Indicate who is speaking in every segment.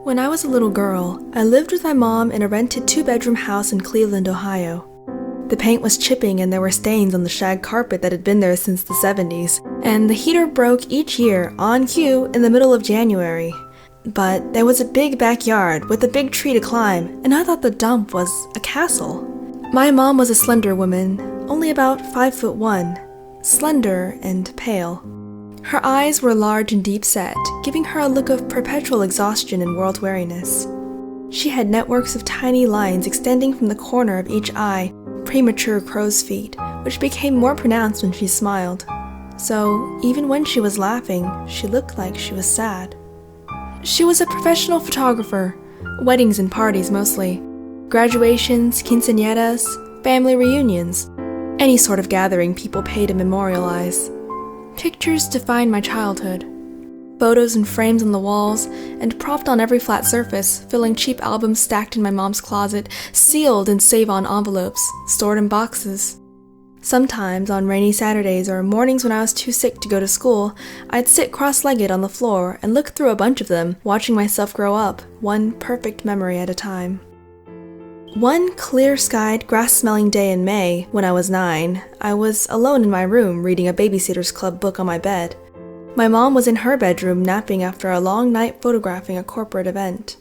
Speaker 1: When I was a little girl, I lived with my mom in a rented 2-bedroom house in Cleveland, Ohio. The paint was chipping and there were stains on the shag carpet that had been there since the 70s, and the heater broke each year, on cue, in the middle of January. But there was a big backyard with a big tree to climb, and I thought the dump was a castle. My mom was a slender woman, only about 5'1", slender and pale. Her eyes were large and deep-set, giving her a look of perpetual exhaustion and world-weariness. She had networks of tiny lines extending from the corner of each eye, premature crow's feet, which became more pronounced when she smiled. So, even when she was laughing, she looked like she was sad. She was a professional photographer, weddings and parties mostly, graduations, quinceañeras, family reunions, any sort of gathering people pay to memorialize. Pictures defined my childhood. Photos and frames on the walls, and propped on every flat surface, filling cheap albums stacked in my mom's closet, sealed in save-on envelopes, stored in boxes. Sometimes, on rainy Saturdays or mornings when I was too sick to go to school, I'd sit cross-legged on the floor and look through a bunch of them, watching myself grow up, one perfect memory at a time. One clear-skied, grass-smelling day in May, when I was 9, I was alone in my room reading a Babysitter's Club book on my bed. My mom was in her bedroom napping after a long night photographing a corporate event.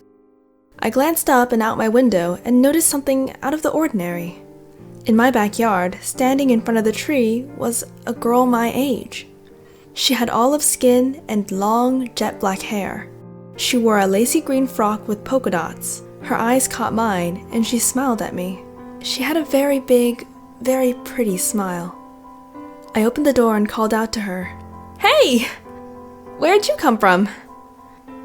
Speaker 1: I glanced up and out my window and noticed something out of the ordinary. In my backyard, standing in front of the tree, was a girl my age. She had olive skin and long, jet-black hair. She wore a lacy green frock with polka dots. Her eyes caught mine, and she smiled at me. She had a very big, very pretty smile. I opened the door and called out to her, "Hey! Where'd you come from?"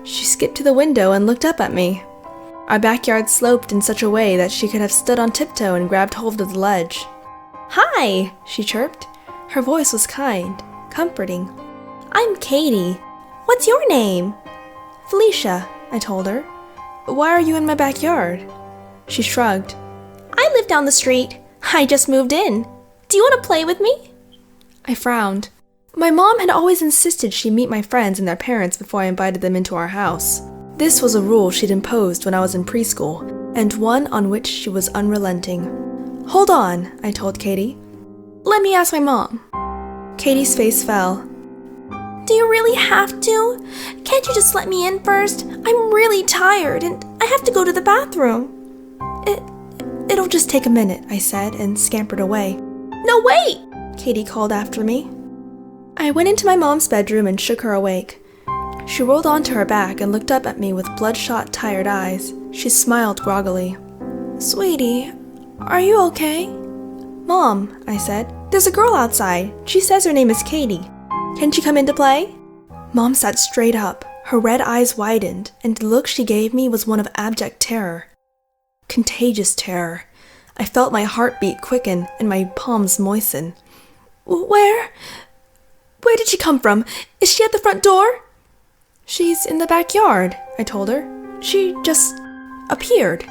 Speaker 1: She skipped to the window and looked up at me. Our backyard sloped in such a way that she could have stood on tiptoe and grabbed hold of the ledge. "Hi!" she chirped. Her voice was kind, comforting. "I'm Katie. What's your name?" "Felicia," I told her. "Why are you in my backyard?" She shrugged. "I live down the street. I just moved in. Do you want to play with me?" I frowned. My mom had always insisted she meet my friends and their parents before I invited them into our house. This was a rule she'd imposed when I was in preschool, and one on which she was unrelenting. "Hold on," I told Katie. "Let me ask my mom." Katie's face fell. "Do you really have to? Can't you just let me in first? I'm really tired and I have to go to the bathroom." It'll just take a minute," I said and scampered away. "No, wait!" Katie called after me. I went into my mom's bedroom and shook her awake. She rolled onto her back and looked up at me with bloodshot, tired eyes. She smiled groggily. "Sweetie, are you okay?" "Mom," I said, "there's a girl outside. She says her name is Katie. Can she come in to play?" Mom sat straight up. Her red eyes widened, and the look she gave me was one of abject terror. Contagious terror. I felt my heartbeat quicken and my palms moisten. Where did she come from? Is she at the front door?" "She's in the backyard," I told her. "She just appeared."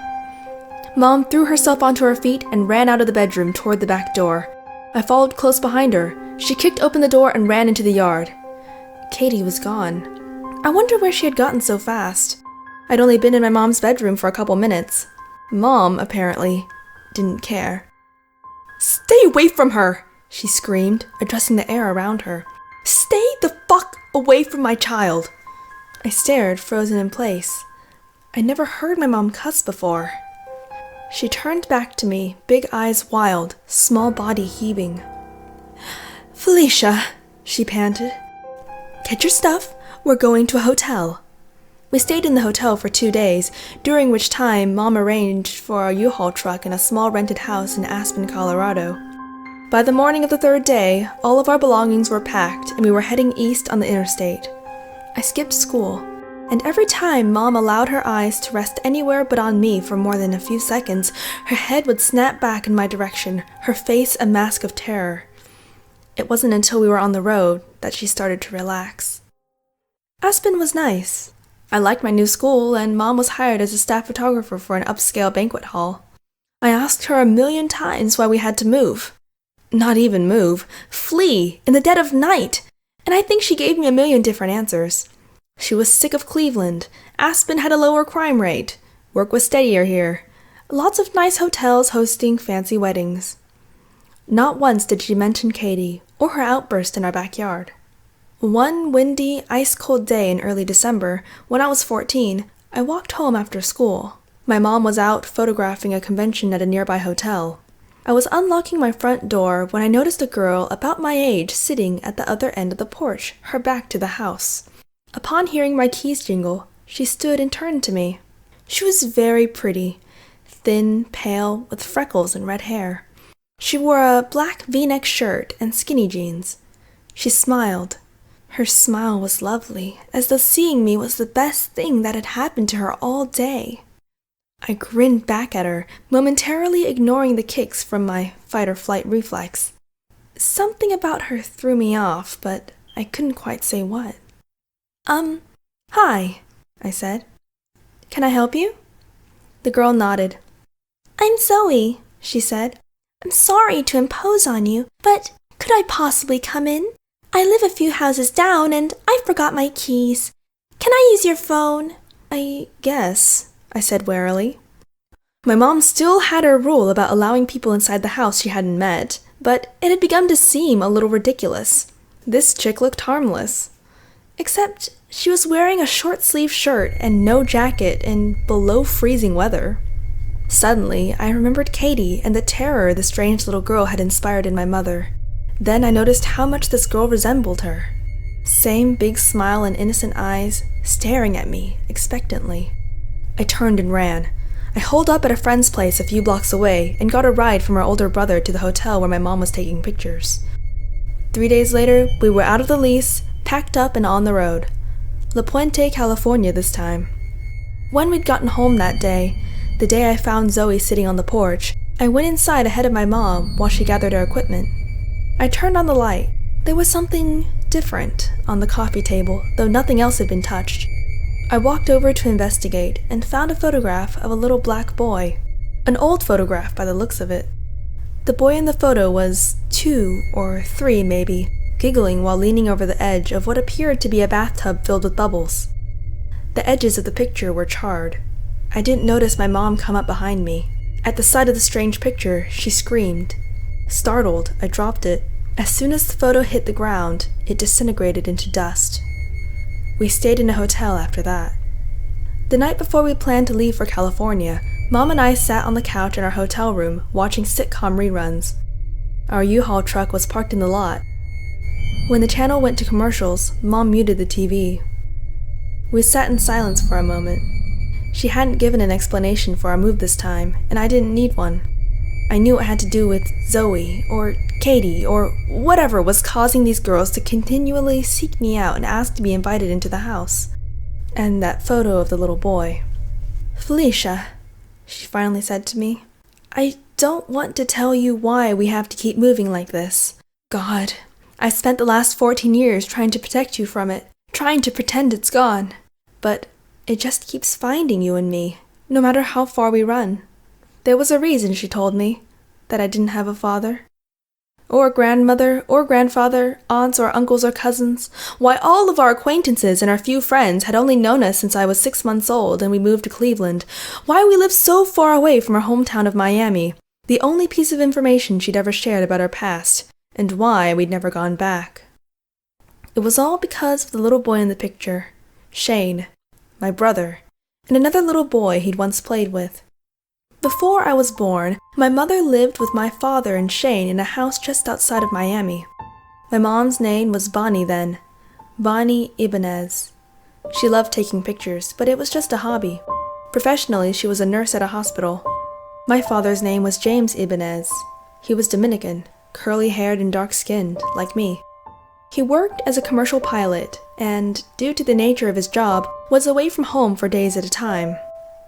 Speaker 1: Mom threw herself onto her feet and ran out of the bedroom toward the back door. I followed close behind her. She kicked open the door and ran into the yard. Katie was gone. I wondered where she had gotten so fast. I'd only been in my mom's bedroom for a couple minutes. Mom, apparently, didn't care. "Stay away from her!" she screamed, addressing the air around her. "Stay the fuck away from my child!" I stared, frozen in place. I'd never heard my mom cuss before. She turned back to me, big eyes wild, small body heaving. "Felicia," she panted. "Get your stuff. We're going to a hotel." We stayed in the hotel for 2 days, during which time Mom arranged for a U-Haul truck in a small rented house in Aspen, Colorado. By the morning of the 3rd day, all of our belongings were packed and we were heading east on the interstate. I skipped school, and every time Mom allowed her eyes to rest anywhere but on me for more than a few seconds, her head would snap back in my direction, her face a mask of terror. It wasn't until we were on the road that she started to relax. Aspen was nice. I liked my new school, and Mom was hired as a staff photographer for an upscale banquet hall. I asked her a million times why we had to move. Not even move. Flee, in the dead of night. And I think she gave me a million different answers. She was sick of Cleveland. Aspen had a lower crime rate. Work was steadier here. Lots of nice hotels hosting fancy weddings. Not once did she mention Katie or her outburst in our backyard. One windy, ice-cold day in early December, when I was 14, I walked home after school. My mom was out photographing a convention at a nearby hotel. I was unlocking my front door when I noticed a girl about my age sitting at the other end of the porch, her back to the house. Upon hearing my keys jingle, she stood and turned to me. She was very pretty, thin, pale, with freckles and red hair. She wore a black V-neck shirt and skinny jeans. She smiled. Her smile was lovely, as though seeing me was the best thing that had happened to her all day. I grinned back at her, momentarily ignoring the kicks from my fight-or-flight reflex. Something about her threw me off, but I couldn't quite say what. Hi, I said. Can I help you? The girl nodded. I'm Zoe, she said. I'm sorry to impose on you, but could I possibly come in? I live a few houses down and I forgot my keys. Can I use your phone? I guess, I said warily. My mom still had her rule about allowing people inside the house she hadn't met, but it had begun to seem a little ridiculous. This chick looked harmless. Except she was wearing a short-sleeved shirt and no jacket in below-freezing weather. Suddenly, I remembered Katie and the terror the strange little girl had inspired in my mother. Then I noticed how much this girl resembled her. Same big smile and innocent eyes, staring at me expectantly. I turned and ran. I holed up at a friend's place a few blocks away and got a ride from our older brother to the hotel where my mom was taking pictures. 3 days later, we were out of the lease, packed up and on the road. La Puente, California this time. When we'd gotten home that day, the day I found Zoe sitting on the porch, I went inside ahead of my mom while she gathered her equipment. I turned on the light. There was something different on the coffee table, though nothing else had been touched. I walked over to investigate and found a photograph of a little black boy. An old photograph by the looks of it. The boy in the photo was 2 or 3 maybe, giggling while leaning over the edge of what appeared to be a bathtub filled with bubbles. The edges of the picture were charred. I didn't notice my mom come up behind me. At the sight of the strange picture, she screamed. Startled, I dropped it. As soon as the photo hit the ground, it disintegrated into dust. We stayed in a hotel after that. The night before we planned to leave for California, Mom and I sat on the couch in our hotel room watching sitcom reruns. Our U-Haul truck was parked in the lot. When the channel went to commercials, Mom muted the TV. We sat in silence for a moment. She hadn't given an explanation for our move this time, and I didn't need one. I knew it had to do with Zoe, or Katie, or whatever was causing these girls to continually seek me out and ask to be invited into the house. And that photo of the little boy. Felicia, she finally said to me, I don't want to tell you why we have to keep moving like this. God, I spent the last 14 years trying to protect you from it, trying to pretend it's gone. But it just keeps finding you and me, no matter how far we run. There was a reason, she told me, that I didn't have a father. Or a grandmother, or grandfather, aunts or uncles or cousins. Why, all of our acquaintances and our few friends had only known us since I was 6 months old and we moved to Cleveland. Why we lived so far away from our hometown of Miami, the only piece of information she'd ever shared about our past, and why we'd never gone back. It was all because of the little boy in the picture, Shane, my brother, and another little boy he'd once played with. Before I was born, my mother lived with my father and Shane in a house just outside of Miami. My mom's name was Bonnie then, Bonnie Ibanez. She loved taking pictures, but it was just a hobby. Professionally, she was a nurse at a hospital. My father's name was James Ibanez. He was Dominican, curly-haired and dark-skinned, like me. He worked as a commercial pilot, and, due to the nature of his job, was away from home for days at a time.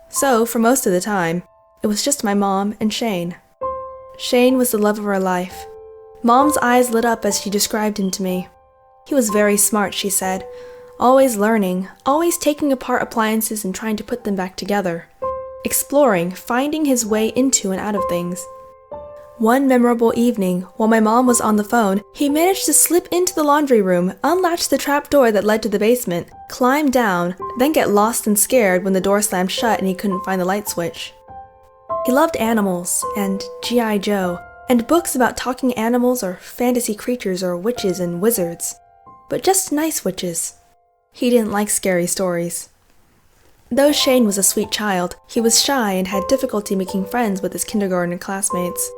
Speaker 1: So, for most of the time, it was just my mom and Shane. Shane was the love of her life. Mom's eyes lit up as she described him to me. He was very smart, she said, always learning, always taking apart appliances and trying to put them back together. Exploring, finding his way into and out of things. One memorable evening, while my mom was on the phone, he managed to slip into the laundry room, unlatch the trap door that led to the basement, climb down, then get lost and scared when the door slammed shut and he couldn't find the light switch. He loved animals, and G.I. Joe, and books about talking animals or fantasy creatures or witches and wizards. But just nice witches. He didn't like scary stories. Though Shane was a sweet child, he was shy and had difficulty making friends with his kindergarten classmates.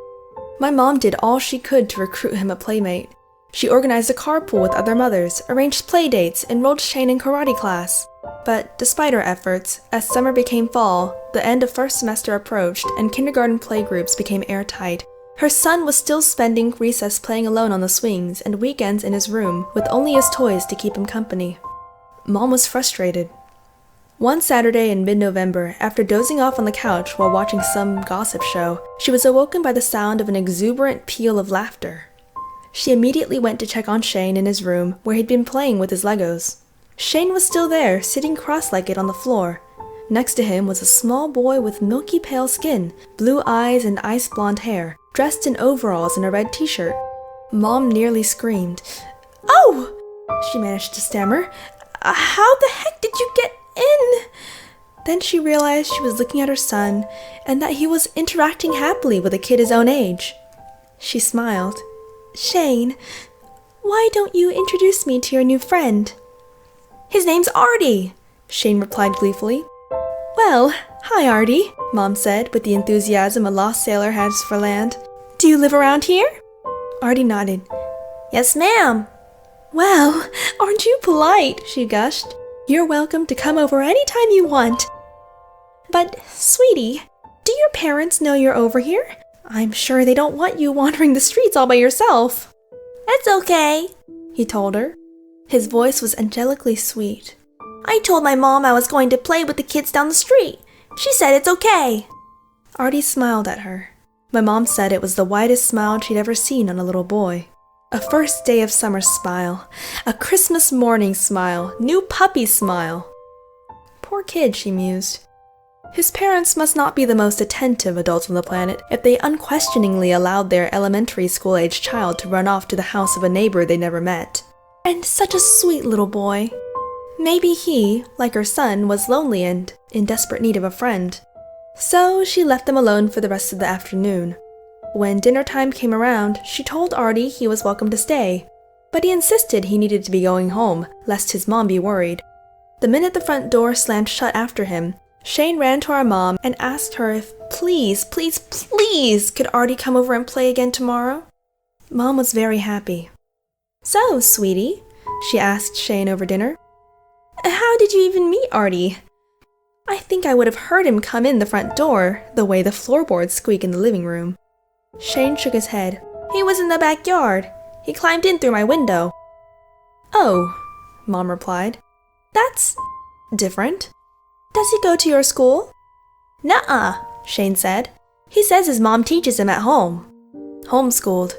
Speaker 1: My mom did all she could to recruit him a playmate. She organized a carpool with other mothers, arranged play dates, enrolled Shane in karate class. But despite her efforts, as summer became fall, the end of first semester approached, and kindergarten playgroups became airtight. Her son was still spending recess playing alone on the swings and weekends in his room, with only his toys to keep him company. Mom was frustrated. One Saturday in mid-November, after dozing off on the couch while watching some gossip show, she was awoken by the sound of an exuberant peal of laughter. She immediately went to check on Shane in his room, where he'd been playing with his Legos. Shane was still there, sitting cross-legged on the floor. Next to him was a small boy with milky pale skin, blue eyes and ice blonde hair, dressed in overalls and a red t-shirt. Mom nearly screamed. "Oh!" she managed to stammer. "How the heck did you get in?" Then she realized she was looking at her son and that he was interacting happily with a kid his own age. She smiled. "Shane, why don't you introduce me to your new friend?" "His name's Artie," Shane replied gleefully. "Well, hi Artie," Mom said with the enthusiasm a lost sailor has for land. "Do you live around here?" Artie nodded. "Yes, ma'am." "Well, aren't you polite?" she gushed. "You're welcome to come over anytime you want. But, sweetie, do your parents know you're over here? I'm sure they don't want you wandering the streets all by yourself." "That's okay," he told her. His voice was angelically sweet. "I told my mom I was going to play with the kids down the street. She said it's okay." Artie smiled at her. My mom said it was the widest smile she'd ever seen on a little boy. A first day of summer smile. A Christmas morning smile. New puppy smile. Poor kid, she mused. His parents must not be the most attentive adults on the planet if they unquestioningly allowed their elementary school-aged child to run off to the house of a neighbor they never met. And such a sweet little boy. Maybe he, like her son, was lonely and in desperate need of a friend. So she left them alone for the rest of the afternoon. When dinner time came around, she told Artie he was welcome to stay, but he insisted he needed to be going home, lest his mom be worried. The minute the front door slammed shut after him, Shane ran to our mom and asked her if please could Artie come over and play again tomorrow? Mom was very happy. "So, sweetie," she asked Shane over dinner, "how did you even meet Artie?" I think I would have heard him come in the front door, the way the floorboards squeak in the living room. Shane shook his head. "He was in the backyard. He climbed in through my window." "Oh," Mom replied. "That's different. Does he go to your school?" "Nuh-uh," Shane said. "He says his mom teaches him at home." Homeschooled.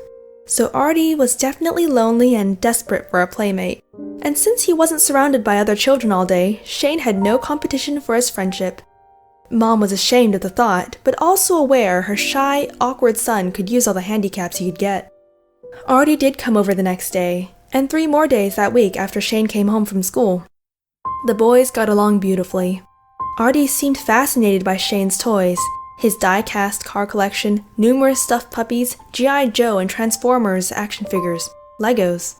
Speaker 1: So Artie was definitely lonely and desperate for a playmate. And since he wasn't surrounded by other children all day, Shane had no competition for his friendship. Mom was ashamed of the thought, but also aware her shy, awkward son could use all the handicaps he could get. Artie did come over the next day, and 3 more days that week after Shane came home from school. The boys got along beautifully. Artie seemed fascinated by Shane's toys, his die-cast car collection, numerous stuffed puppies, G.I. Joe and Transformers action figures, Legos.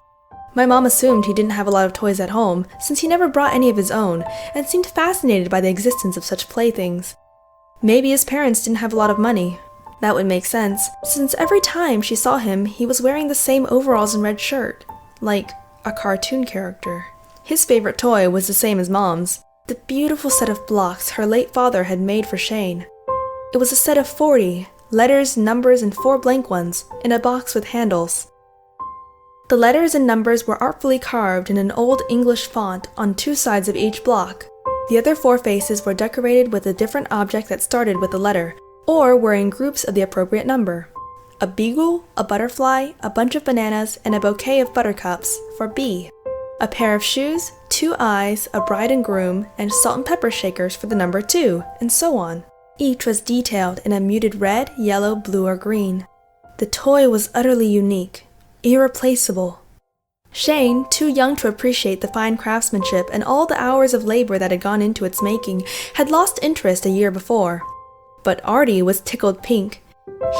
Speaker 1: My mom assumed he didn't have a lot of toys at home, since he never brought any of his own, and seemed fascinated by the existence of such playthings. Maybe his parents didn't have a lot of money. That would make sense, since every time she saw him, he was wearing the same overalls and red shirt, like a cartoon character. His favorite toy was the same as Mom's, the beautiful set of blocks her late father had made for Shane. It was a set of 40, letters, numbers, and 4 blank ones, in a box with handles. The letters and numbers were artfully carved in an old English font on 2 sides of each block. The other 4 faces were decorated with a different object that started with the letter, or were in groups of the appropriate number. A beagle, a butterfly, a bunch of bananas, and a bouquet of buttercups for B. A pair of shoes, 2 eyes, a bride and groom, and salt and pepper shakers for the number 2, and so on. Each was detailed in a muted red, yellow, blue, or green. The toy was utterly unique, irreplaceable. Shane, too young to appreciate the fine craftsmanship and all the hours of labor that had gone into its making, had lost interest a year before. But Artie was tickled pink.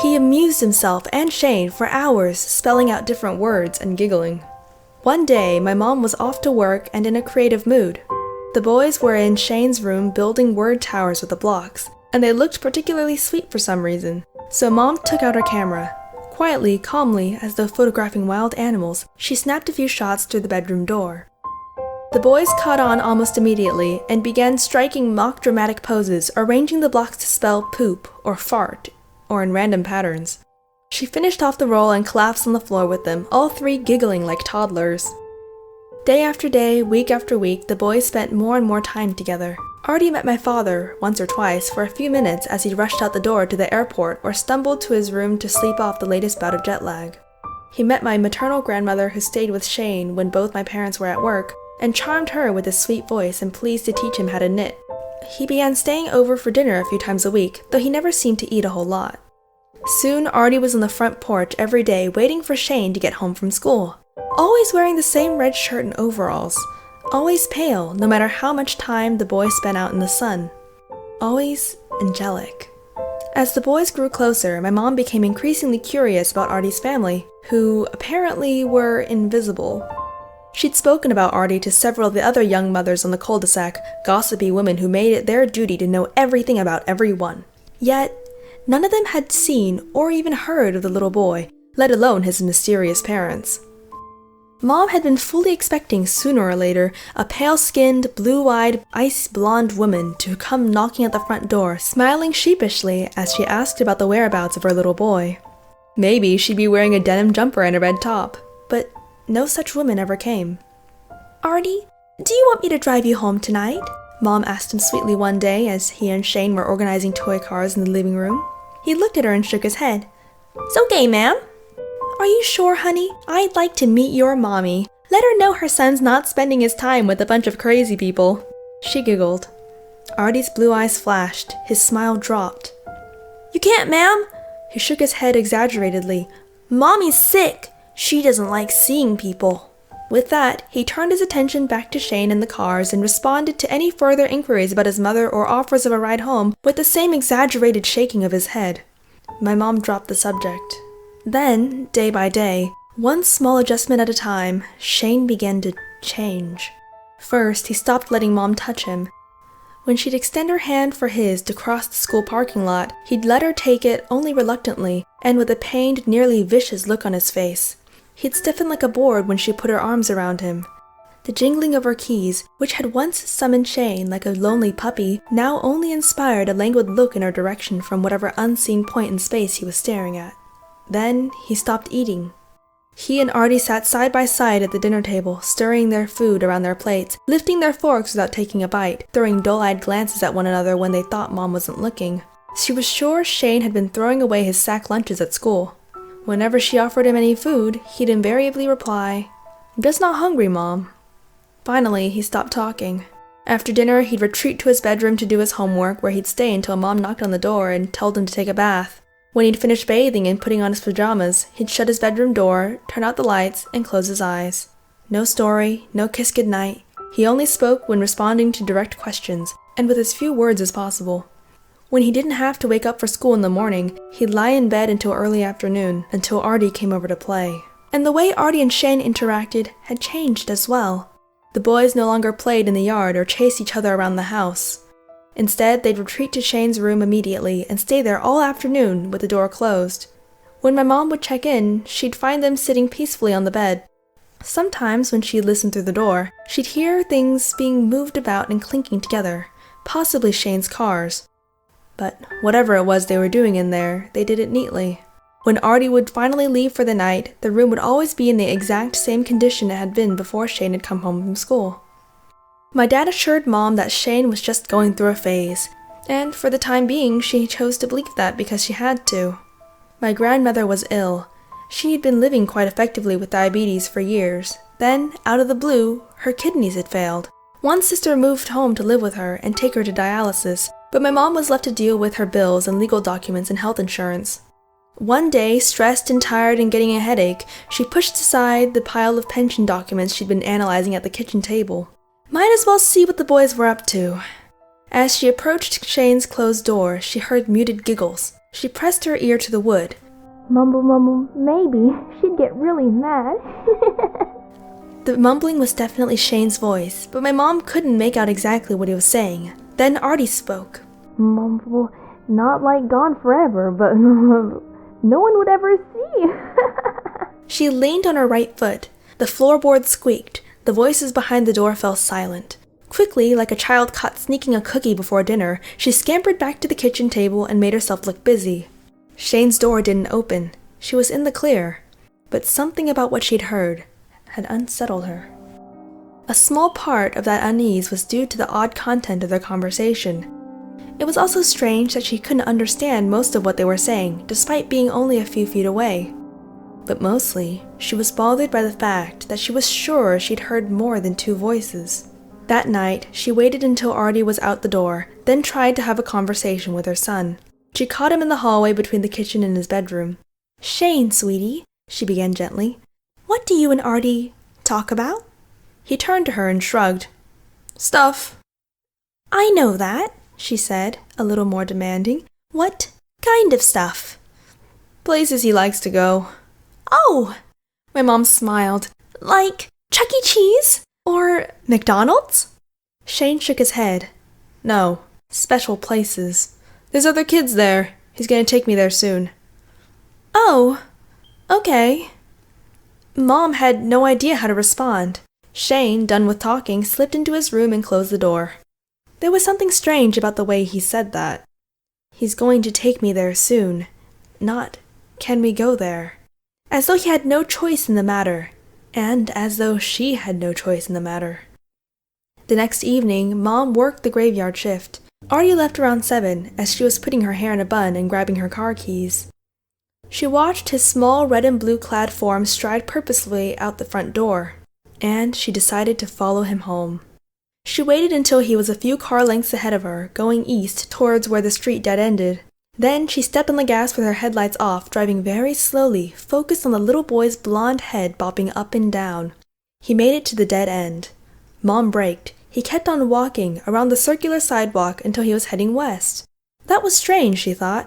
Speaker 1: He amused himself and Shane for hours, spelling out different words and giggling. One day, my mom was off to work and in a creative mood. The boys were in Shane's room building word towers with the blocks, and they looked particularly sweet for some reason. So Mom took out her camera. Quietly, calmly, as though photographing wild animals, she snapped a few shots through the bedroom door. The boys caught on almost immediately and began striking mock dramatic poses, arranging the blocks to spell poop or fart, or in random patterns. She finished off the roll and collapsed on the floor with them, all three giggling like toddlers. Day after day, week after week, the boys spent more and more time together. Artie met my father, once or twice, for a few minutes as he rushed out the door to the airport or stumbled to his room to sleep off the latest bout of jet lag. He met my maternal grandmother who stayed with Shane when both my parents were at work, and charmed her with his sweet voice and pleased to teach him how to knit. He began staying over for dinner a few times a week, though he never seemed to eat a whole lot. Soon Artie was on the front porch every day waiting for Shane to get home from school. Always wearing the same red shirt and overalls. Always pale, no matter how much time the boys spent out in the sun. Always angelic. As the boys grew closer, my mom became increasingly curious about Artie's family, who apparently were invisible. She'd spoken about Artie to several of the other young mothers on the cul-de-sac, gossipy women who made it their duty to know everything about everyone. Yet, none of them had seen or even heard of the little boy, let alone his mysterious parents. Mom had been fully expecting sooner or later a pale-skinned, blue-eyed, ice-blonde woman to come knocking at the front door, smiling sheepishly as she asked about the whereabouts of her little boy. Maybe she'd be wearing a denim jumper and a red top, but no such woman ever came. "Artie, do you want me to drive you home tonight?" Mom asked him sweetly one day as he and Shane were organizing toy cars in the living room. He looked at her and shook his head. "It's okay, ma'am." "Are you sure, honey? I'd like to meet your mommy. Let her know her son's not spending his time with a bunch of crazy people." She giggled. Artie's blue eyes flashed. His smile dropped. "You can't, ma'am." He shook his head exaggeratedly. "Mommy's sick. She doesn't like seeing people." With that, he turned his attention back to Shane and the cars and responded to any further inquiries about his mother or offers of a ride home with the same exaggerated shaking of his head. My mom dropped the subject. Then, day by day, one small adjustment at a time, Shane began to change. First, he stopped letting Mom touch him. When she'd extend her hand for his to cross the school parking lot, he'd let her take it only reluctantly and with a pained, nearly vicious look on his face. He'd stiffen like a board when she put her arms around him. The jingling of her keys, which had once summoned Shane like a lonely puppy, now only inspired a languid look in her direction from whatever unseen point in space he was staring at. Then he stopped eating. He and Artie sat side by side at the dinner table, stirring their food around their plates, lifting their forks without taking a bite, throwing dull-eyed glances at one another when they thought Mom wasn't looking. She was sure Shane had been throwing away his sack lunches at school. Whenever she offered him any food, he'd invariably reply, "I'm just not hungry, Mom." Finally, he stopped talking. After dinner, he'd retreat to his bedroom to do his homework, where he'd stay until Mom knocked on the door and told him to take a bath. When he'd finished bathing and putting on his pajamas, he'd shut his bedroom door, turn out the lights, and close his eyes. No story, no kiss goodnight. He only spoke when responding to direct questions, and with as few words as possible. When he didn't have to wake up for school in the morning, he'd lie in bed until early afternoon, until Artie came over to play. And the way Artie and Shane interacted had changed as well. The boys no longer played in the yard or chased each other around the house. Instead, they'd retreat to Shane's room immediately and stay there all afternoon with the door closed. When my mom would check in, she'd find them sitting peacefully on the bed. Sometimes, when she'd listen through the door, she'd hear things being moved about and clinking together, possibly Shane's cars. But whatever it was they were doing in there, they did it neatly. When Artie would finally leave for the night, the room would always be in the exact same condition it had been before Shane had come home from school. My dad assured Mom that Shane was just going through a phase, and for the time being, she chose to believe that because she had to. My grandmother was ill. She had been living quite effectively with diabetes for years. Then, out of the blue, her kidneys had failed. One sister moved home to live with her and take her to dialysis, but my mom was left to deal with her bills and legal documents and health insurance. One day, stressed and tired and getting a headache, she pushed aside the pile of pension documents she'd been analyzing at the kitchen table. Might as well see what the boys were up to. As she approached Shane's closed door, she heard muted giggles. She pressed her ear to the wood.
Speaker 2: Mumble, mumble, maybe. She'd get really mad.
Speaker 1: The mumbling was definitely Shane's voice, but my mom couldn't make out exactly what he was saying. Then Artie spoke.
Speaker 2: Mumble, not like gone forever, but no one would ever see.
Speaker 1: She leaned on her right foot. The floorboards squeaked. The voices behind the door fell silent. Quickly, like a child caught sneaking a cookie before dinner, she scampered back to the kitchen table and made herself look busy. Shane's door didn't open. She was in the clear. But something about what she'd heard had unsettled her. A small part of that unease was due to the odd content of their conversation. It was also strange that she couldn't understand most of what they were saying, despite being only a few feet away. But mostly, she was bothered by the fact that she was sure she'd heard more than two voices. That night, she waited until Artie was out the door, then tried to have a conversation with her son. She caught him in the hallway between the kitchen and his bedroom. "Shane, sweetie," she began gently, "what do you and Artie talk about?" He turned to her and shrugged. "Stuff." "I know that," she said, a little more demanding. "What kind of stuff?" "Places he likes to go." "Oh!" My mom smiled. "Like Chuck E. Cheese? Or McDonald's?" Shane shook his head. "No, special places. There's other kids there. He's gonna take me there soon." "Oh, okay." Mom had no idea how to respond. Shane, done with talking, slipped into his room and closed the door. There was something strange about the way he said that. "He's going to take me there soon," not "can we go there?" As though he had no choice in the matter, and as though she had no choice in the matter. The next evening, Mom worked the graveyard shift. Artie left around 7, as she was putting her hair in a bun and grabbing her car keys. She watched his small red and blue clad form stride purposefully out the front door, and she decided to follow him home. She waited until he was a few car lengths ahead of her, going east towards where the street dead-ended. Then she stepped on the gas with her headlights off, driving very slowly, focused on the little boy's blonde head bobbing up and down. He made it to the dead end. Mom braked. He kept on walking around the circular sidewalk until he was heading west. That was strange, she thought.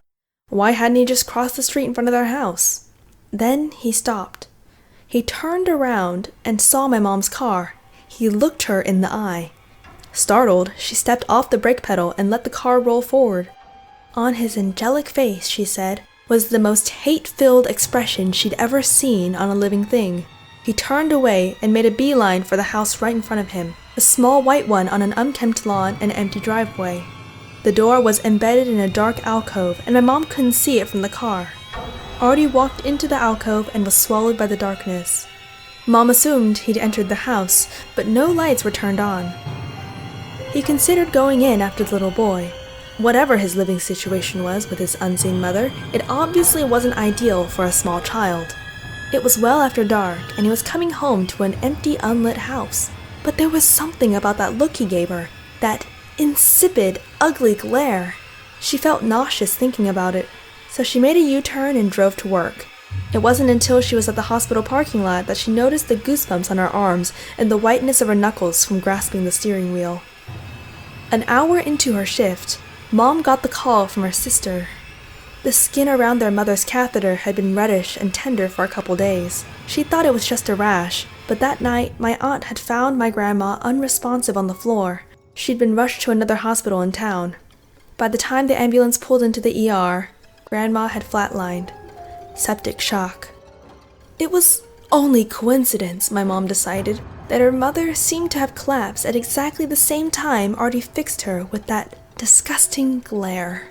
Speaker 1: Why hadn't he just crossed the street in front of their house? Then he stopped. He turned around and saw my mom's car. He looked her in the eye. Startled, she stepped off the brake pedal and let the car roll forward. On his angelic face, she said, was the most hate-filled expression she'd ever seen on a living thing. He turned away and made a beeline for the house right in front of him, a small white one on an unkempt lawn and empty driveway. The door was embedded in a dark alcove, and my mom couldn't see it from the car. Artie walked into the alcove and was swallowed by the darkness. Mom assumed he'd entered the house, but no lights were turned on. He considered going in after the little boy. Whatever his living situation was with his unseen mother, it obviously wasn't ideal for a small child. It was well after dark, and he was coming home to an empty, unlit house. But there was something about that look he gave her, that insipid, ugly glare. She felt nauseous thinking about it, so she made a U-turn and drove to work. It wasn't until she was at the hospital parking lot that she noticed the goosebumps on her arms and the whiteness of her knuckles from grasping the steering wheel. An hour into her shift, Mom got the call from her sister. The skin around their mother's catheter had been reddish and tender for a couple days. She thought it was just a rash, but that night my aunt had found my grandma unresponsive on the floor. She'd been rushed to another hospital in town. By the time the ambulance pulled into the ER, Grandma had flatlined. Septic shock. It was only coincidence, my mom decided, that her mother seemed to have collapsed at exactly the same time Artie fixed her with that disgusting glare.